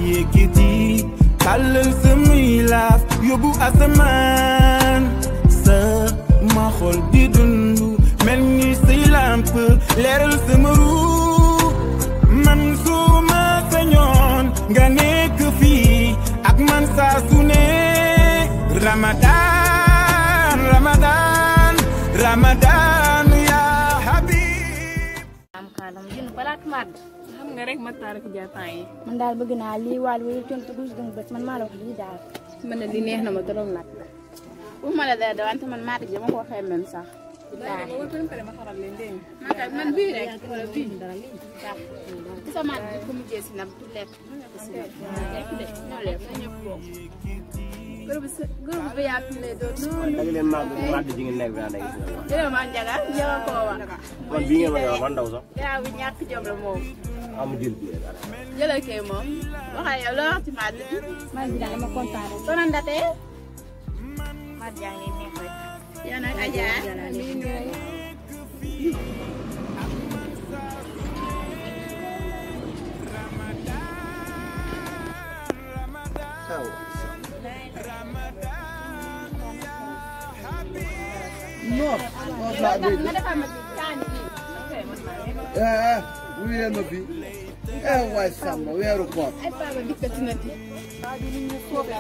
yëkkati tàllal samay laaf yóbbu asamaan sama xol di dundu mel ni say lamp leeral sama ruux man su ma sañoon nga nekk fii ak man saa su ne Ramadan Ramadan Ramadan ya habib am kaadam jën balaat màdd xam nga rek ma taal ko jaataan yi man daal bëgg naa lii waal wala tontu douze dëng bés man maa la wax lii daal man ne li neex na ma trop nag waxuma la dara wante man maa dama ko xeeb même sax ma xaral leen dégg man bii rek wala bii dara lii ci sa mat bi ko mujjee si nag du lekk ñoo lekk ñëpp bokk groupe bi yaa fi lay doon noonu da ngeen màdd ji ngeen nekk daal dina ma njaga njaga koo wax man bii ngeen ma wax man ndaw sax yaa bi ñàkk jom la moom am jël bi jëlal kay moom waxal yow loo wax ci màdd bi man bi daal dama kontaan sonan date màdd yaa ngi neex rek yow nag Adja wuyu leen ma fii waay Samba weeru koor ay papa dikkati na ti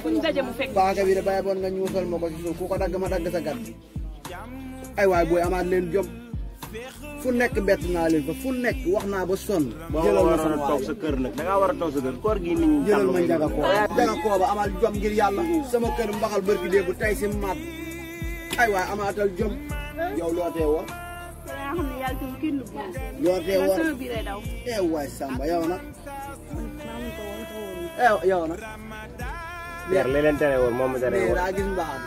fuñ daje mu fekk paaka bi de bàyyi boon nga ñuusal ma ko ci suuf ku ko dagg ma dagg sa gat ay waay booy amaat leen jom fu nekk bett naa leen fa fu nekk wax naa ba sonn jëlal ma sama toog sa kër nag da ngaa war a toog sa kër koor gi nit ñi jëlal ma njaga kooba amal jom ngir yàlla sama kër mbaxal bërki dee bu tey si maat ay waay amaatal jom yow lootee woor xam ne yàlla tam kenn du lootee woor sama biir ay daw waay Samba yow nag yow nag leer li leen tere woon moom mi tere nee woon daa gis mbaaxam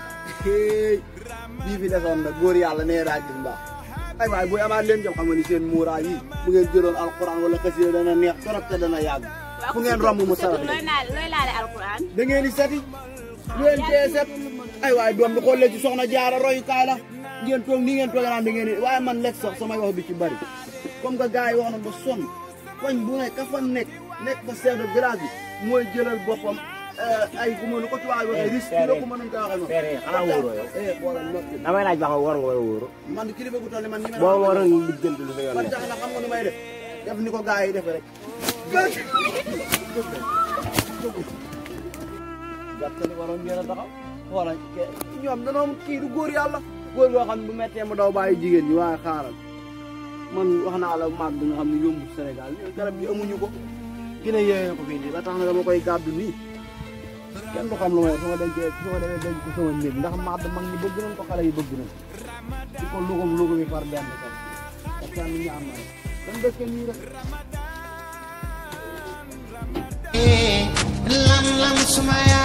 bii fi desoon nag góor yàlla nee daa gis mbaax ay waay booy amaat leen jom xam nga ni seen muuraay yi bu ngeen jëloon alquran wala xasida dana neex torop te dana yàgg fu ngeen romb mu sawar looy laale alquran da ngeen di sati lu leen tee set ay waay doom bi xoolee ci soxna jaara royukaay la ngeen toog ni ngeen toog naan da ngeen di waaye man lekk sax samay wax bi ci bari comme que gars yi wax na ba sonn koñ bu ne ka fa nekk fa chef de village bi mooy jëlal boppam ay ku mënu ko tubaab waxee risque la ko mënuñ koy waxee noonu pere xanaa wóoroo yow xoolal noppi damay laaj ba xam war nga wala wóoro man kilifa gu toll ni man ni boo waroon lijjanti lu fa yoon man tax na xam nga nu may def ni ko gars yi defee rek gàttali waroon ngeen a taxaw xoolal ñoom danoo kii du góor yàlla góor goo xam ne bu méttee mu daw bàyyi jigéen ñi waaye xaaral man wax naa la maag bi nga xam ne yombu Sénégal garab gi amuñu ko gën a yéene ko fii nii ba tax na dama koy gàddu nii kenn du xam lu may su ma dencee su ma demee denc ko sama néeg ndax maag mag ñi bëgg nañ ko xale yi bëgg nañ di ko lugum yi far benn ko parce que nit ñi am na dan dëkk nii rek lam lam sumaya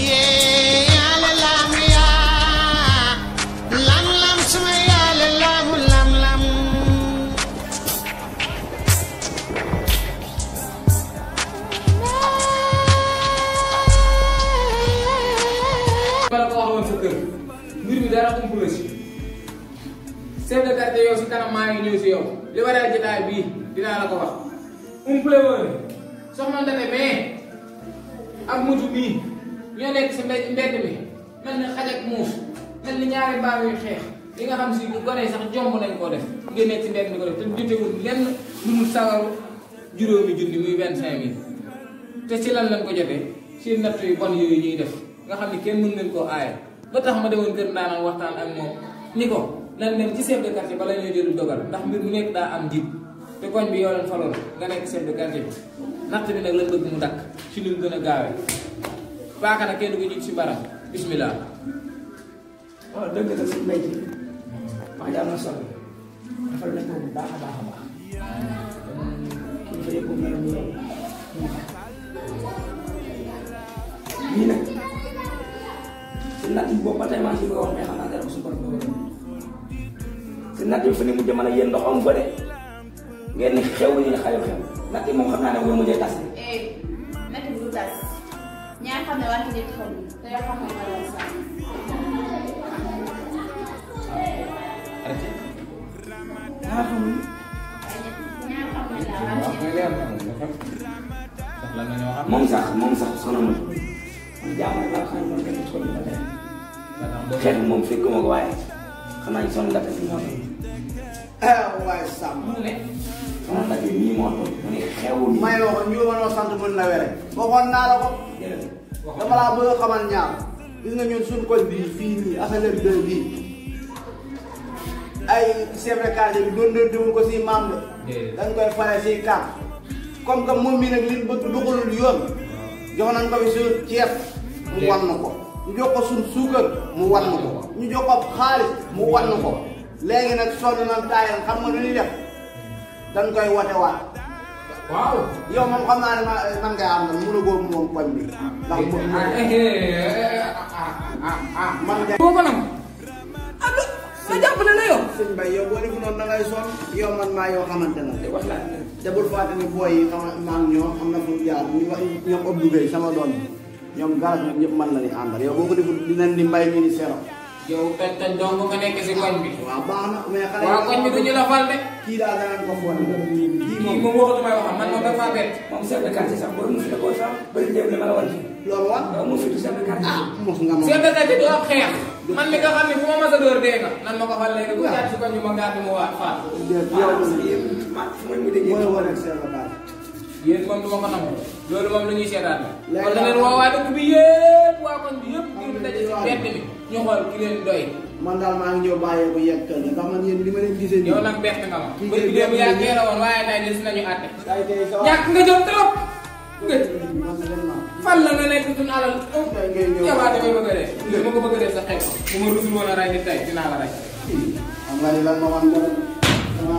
yala lam ya lam lam sumaya lam lam lam bala ko waxoon sa kër mbir mi dara ump la si chef de quartier yow si kanam maa ngi ñëw si yow li waral jotaay bii dinaa la ko wax umple woon soxna Ndate mais ak mutu bii ñoo nekk si mbedd mi mel ni xaj ak muus mel ni ñaari mbaam yu xeex li nga xam si gone yi sax jomb nañ koo def ngeen nekk si mbedd mi ko def te jotewul lenn lu mu sawaru juróomi junni muy 25 000 te ci lan lañ ko jotee si natt yu bon yooyu ñuy def nga xam ni kenn mën leen koo aaye ba tax ma demoon kër ndaanam waxtaan ak moom ni ko nan dem ci chef de quartier bala ñoo jël dogal ndax mbir mu nekk daa am njiit te koñ bi yow leen faloon nga nekk chef de quartier bi natt bi nag lan bëgg mu dakk ci lu gën a gaawee paaka nag kenn du ko jiit si baram bismillah. waaw dëgg la si mbay mi maa ngi am na solo defal nañ ko bu baax a baax a baax kii fa yëpp mel ni yow lii nag si natt bi boobu ba tey maa ngi bëgg a wax mais xam naa dara su borom boobu si natt bi fa ni mu jëmale yéen ndox amu fa de ngeen ni xew ñu ne xale xew natt bi moom xam naa ne mooy mujjee tas de. natt bi du tas ñaar xam ne wante nit xaw te yoo xam ne ma la sax ñaar xamuñu. ñaar xam ne la wante moom sax soxna ma jàmm rek laa xam ne man kenn ci ko ñu ba tey xeex moom fekkuma ko waaye xam naa sonn nga si ñoom waaye sàmm mu ne sama ndax nii moo toll mu ne xewul may la ko ñu mënoo sant mën na were waxoon naa la ko dama laa bëgg a xamal ñaar gis nga ñun suñu koñ bii fii nii affaire de bii ay chef de quartier bi doon ko si maam de dañ koy fare si carte comme que moom mi nag li bëgg dugalul yoon jox nañ ko fi suñu ceeb mu wan na ko ñu jox ko suñu suukar mu wan na ko ñu jox ko xaalis mu wan na ko léegi nag sonn nañ taayan xam nga nu ñuy def dañ koy wote waat waaw yow moom xam naa ne man ngay am na mënu góob moom koñ bi ndax man ngay boo ko nam sa jàpp na la yow sëñ Bay yow boo defu noonu da ngay sonn yow man maa yoo xamante na wax la te bul fàtte ni booy yi xam maa ngi ñoom am na fu jaar ñu wax ñoom Abdou Gueye sama doom bi ñoom garas ñoom ñëpp man la ni àndal yow boo ko deful dinañ ni mbay mi ni sero yow taj dong nga nekk si koñ bi waaw baax na mais xale waaw koñ bi du ñu la fal de kii daal danañ ko foon kii moom waxatu may wax man moom dafa maa bett moom chef de quartier sax borom mu fi la ko sax bëri démb li ma la wan fii loolu wat mu fi du chef de quartier mos nga moom chef de quartier du ab xeex man mi nga xam ne fu ma mas a door dee nga nan ma ko fal léegi bu jaar si koñ bi ma ngaati mu waat faat yow fu ma mu déggee mooy wane chef de quartier yéen moom du ma ko nangu loolu moom lu ñuy seetaat la kon da leen woo waa dëkk bi yëpp waa koñ bi yëpp ñu daje si mbedd mi ñu xool ki leen doy man daal maa ngi ñëw bàyyee ko yegg kër ndax man yéen li ma leen gisee nii yow nag bett nga ma bëgg démb yaa geera woon waaye tey des nañu àtte ay tey sa ñàkk nga jot trop nga man vraiment fan la nga nekk suñu alal yabaate may bëgg a dee li ma ko bëgg a dee sa xew bu ma rusul woon a rey nit tey dinaa la rey xam nga ni lan ma wan dama